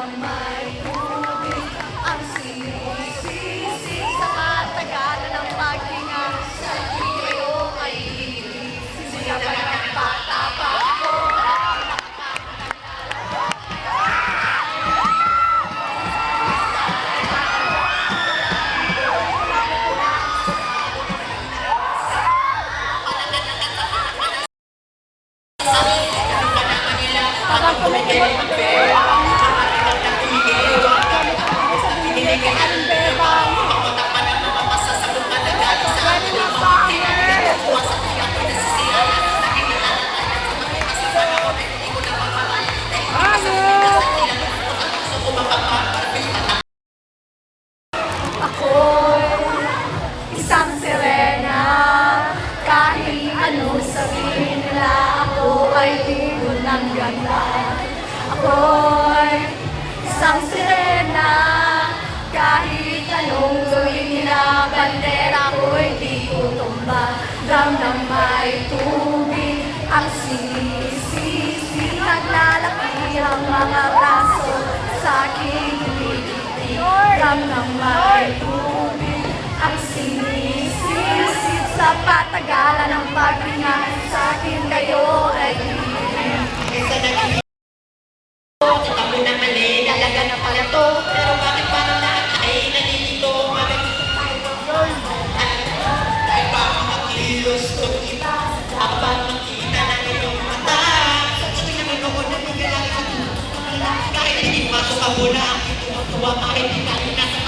ng may tubig ang sinisisig sa katagalan ng paghinga. Sa kayo ay sinabi ng bata pa ako. Isang sirena, kahit ano sabihin nila, ako ay tigon ng ganda. Ako'y isang sirena, kahit anong gawin nila, bandera ko'y di tutumba. Dam ng may tubig ang sinisisi, naglalaki ang mga braso sa aking ibig. Dam ng may tubig ang sinisisid sa patagalan ng paghinga. Sa akin kayo ay ibig. Kita mo na mali, talaga na pala to. Pero bakit parang lahat ay nalilito? Ay baka makilos to kita, dapat makita ng iyong mata. Sa tuwing naman na bigla lang. Kahit hindi pasok ka muna, tuwa kahit hindi ka rin nasa